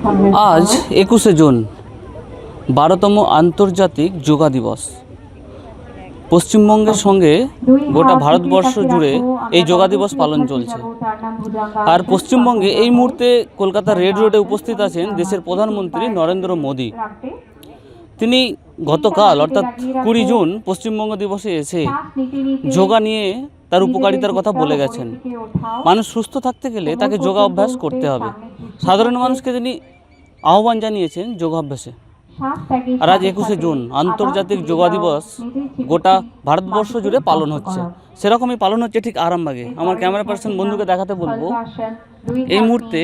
আজ 21শে জুন 12তম আন্তর্জাতিক যোগা দিবস। পশ্চিমবঙ্গের সঙ্গে গোটা ভারতবর্ষ জুড়ে এই যোগা দিবস পালন চলছে। আর পশ্চিমবঙ্গে এই মুহূর্তে কলকাতা রেড রোডে উপস্থিত আছেন দেশের প্রধানমন্ত্রী নরেন্দ্র মোদী। তিনি গতকাল অর্থাৎ 20 জুন পশ্চিমবঙ্গ দিবসে এসে যোগা নিয়ে তার উপকারিতার কথা বলে গেছেন। মানুষ সুস্থ থাকতে গেলে তাকে যোগা অভ্যাস করতে হবে। সাধারণ মানুষকে তিনি আহ্বান জানিয়েছেন যোগাভ্যাসে। আর আজ 21শে জুন আন্তর্জাতিক যোগা দিবস গোটা ভারতবর্ষ জুড়ে পালন হচ্ছে। সেরকমই পালন হচ্ছে ঠিক আরামবাগে। আমার ক্যামেরা পার্সন বন্ধুকে দেখাতে বলবো, এই মুহূর্তে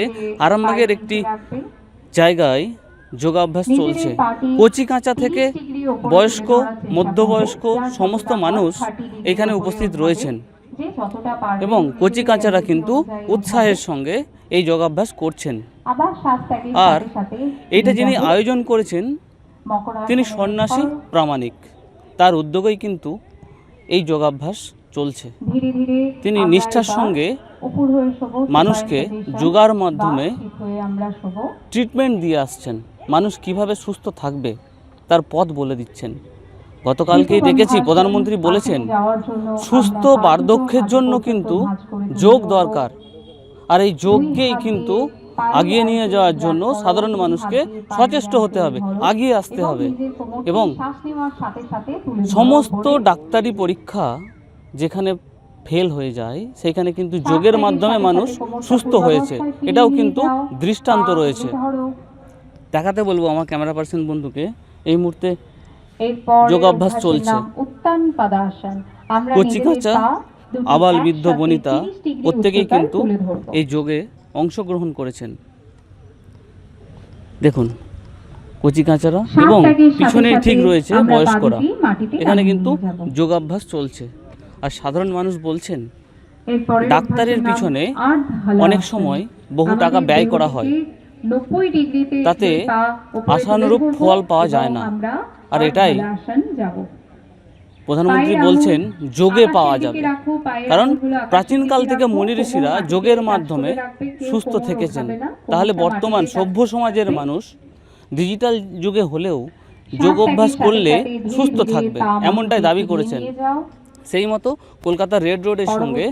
আরামবাগের একটি জায়গায় যোগাভ্যাস চলছে। কচিকাঁচা থেকে বয়স্ক, মধ্যবয়স্ক সমস্ত মানুষ এখানে উপস্থিত রয়েছেন এবং কচিকাঁচারা কিন্তু উৎসাহের সঙ্গে এই যোগাভ্যাস করছেন। আর এইটা যিনি আয়োজন করেছেন তিনি সন্ন্যাসী প্রামাণিক, তার উদ্যোগেই কিন্তু এই যোগাভ্যাস চলছে। তিনি নিষ্ঠার সঙ্গে মানুষকে যোগার মাধ্যমে ট্রিটমেন্ট দিয়ে আসছেন। মানুষ কিভাবে সুস্থ থাকবে তার পথ বলে দিচ্ছেন। গতকালকেই দেখেছি প্রধানমন্ত্রী বলেছেন সুস্থ বার্ধক্যের জন্য কিন্তু যোগ দরকার। আর এই যোগকেই কিন্তু আগিয়ে নিয়ে যাওয়ার জন্য সাধারণ মানুষকে সচেষ্ট হতে হবে, আগিয়ে আসতে হবে। এবং সমস্ত ডাক্তারি পরীক্ষা যেখানে ফেল হয়ে যায় সেখানে কিন্তু যোগের মাধ্যমে মানুষ সুস্থ হয়েছে, এটাও কিন্তু দৃষ্টান্ত রয়েছে। দেখাতে বলবো আমার ক্যামেরা পার্সন বন্ধুকে, এই মুহূর্তে যোগাভ্যাস চলছে। কচিকাঁচা, আবাল বৃদ্ধ বনিতা প্রত্যেকেই কিন্তু এই যোগে অংশগ্রহণ করেছেন। দেখুন কচিকাঁচারা এবং পিছনে ঠিক রয়েছে বয়স্করা, এখানে কিন্তু যোগাভ্যাস চলছে। আর সাধারণ মানুষ বলছেন ডাক্তারের পিছনে অনেক সময় বহু টাকা ব্যয় করা হয়, তাতে আশানুরূপ ফল পাওয়া যায় না। আর এটাই প্রধানমন্ত্রী বলছেন যোগে পাওয়া যাবে। কারণ প্রাচীনকাল থেকে মুনি ঋষিরা যোগের মাধ্যমে সুস্থ থেকেছেন। তাহলে বর্তমান সভ্য সমাজের মানুষ ডিজিটাল যুগে হলেও যোগ অভ্যাস করলে সুস্থ থাকবে, এমনটাই দাবি করেছেন। সেই মতো কলকাতা রেড রোডের সঙ্গে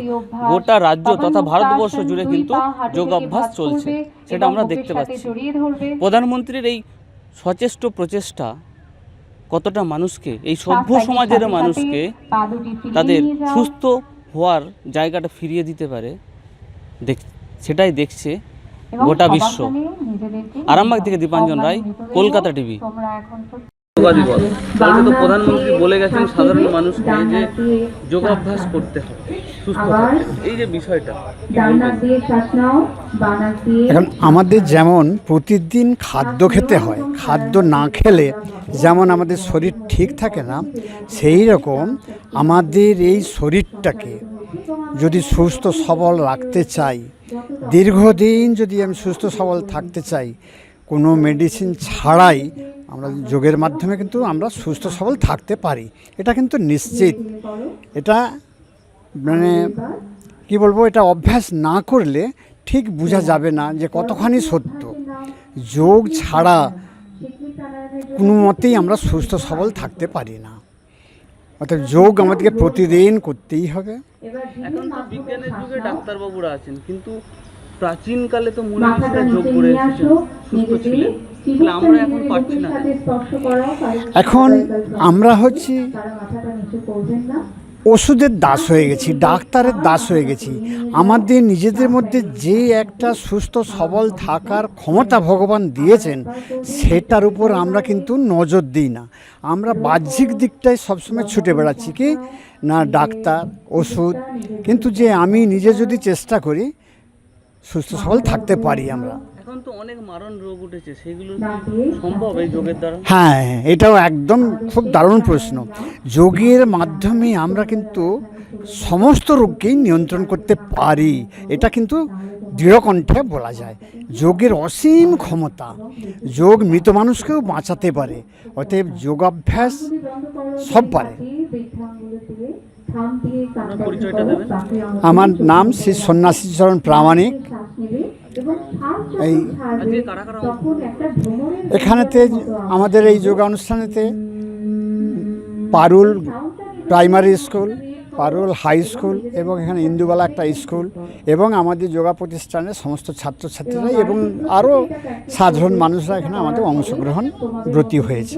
গোটা রাজ্য তথা ভারতবর্ষ জুড়ে কিন্তু যোগাভ্যাস চলছে, সেটা আমরা দেখতে পাচ্ছি। প্রধানমন্ত্রীর এই সচেষ্ট প্রচেষ্টা কতটা মানুষকে, এই সভ্য সমাজের মানুষকে তাদের সুস্থ হওয়ার জায়গাটা ফিরিয়ে দিতে পারে, সেটাই দেখছে গোটা বিশ্ব। আরামবাগ থেকে দীপাঞ্জন রায়, কলকাতা টিভি। যোগা দিবস তো প্রধানমন্ত্রী বলে গেছেন সাধারণ মানুষকে যে যোগাভ্যাস করতে হবে সুস্থ থাকতে, এই যে বিষয়টা এখন আমাদের যেমন প্রতিদিন খাদ্য খেতে হয়, খাদ্য না খেলে যেমন আমাদের শরীর ঠিক থাকে না, সেই রকম আমাদের এই শরীরটাকে যদি সুস্থ সবল রাখতে চাই, দীর্ঘদিন যদি আমি সুস্থ সবল থাকতে চাই, কোনো মেডিসিন ছাড়াই আমরা যোগের মাধ্যমে কিন্তু আমরা সুস্থ সবল থাকতে পারি, এটা কিন্তু নিশ্চিত। এটা মানে কি বলবো, এটা অভ্যাস না করলে ঠিক বোঝা যাবে না যে কতখানি সত্য। যোগ ছাড়া কোনো মতেই আমরা সুস্থ সবল থাকতে পারি না। অর্থাৎ যোগ আমাদেরকে প্রতিদিন করতেই হবে। এখন তো বিজ্ঞানের যুগে ডাক্তারবাবুরা আছেন, কিন্তু প্রাচীনকালে তো মুনি ঋষিরা যোগ করে এসেছেন, সুস্থ ছিলেন। আমরা এখন পারছি না। এখন আমরা হচ্ছি ওষুধের দাস হয়ে গেছি, ডাক্তারের দাস হয়ে গেছি। আমাদের নিজেদের মধ্যে যে একটা সুস্থ সবল থাকার ক্ষমতা ভগবান দিয়েছেন, সেটার উপর আমরা কিন্তু নজর দিই না। আমরা বাহ্যিক দিকটাই সবসময় ছুটে বেড়াচ্ছি, কি না ডাক্তার, ওষুধ। কিন্তু যে আমি নিজে যদি চেষ্টা করি সুস্থ সবল থাকতে পারি আমরা। এখন তো অনেক মারণ রোগ উঠেছে, সেগুলো সম্ভব এই যোগের দ্বারা? হ্যাঁ, এটাও একদম খুব দারুণ প্রশ্ন। যোগের মাধ্যমে আমরা কিন্তু সমস্ত রোগকেই নিয়ন্ত্রণ করতে পারি, এটা কিন্তু দৃঢ়কণ্ঠে বলা যায়। যোগের অসীম ক্ষমতা, যোগ মৃত মানুষকেও বাঁচাতে পারে। অতএব যোগাভ্যাস সব পারে। পরিচয়টা দেবেন? আমার নাম শ্রী সন্ন্যাসীচরণ প্রামাণিক, এই আজকে কারা কারা এখানেতে আমাদের এই যোগা অনুষ্ঠানেতে পারুল প্রাইমারি স্কুল, পারুল হাই স্কুল এবং এখানে ইন্দুবালা একটা স্কুল এবং আমাদের যোগা প্রতিষ্ঠানের সমস্ত ছাত্রছাত্রীরা এবং আরও সাধারণ মানুষরা এখানে আমাদের অংশগ্রহণ ব্রতী হয়েছে।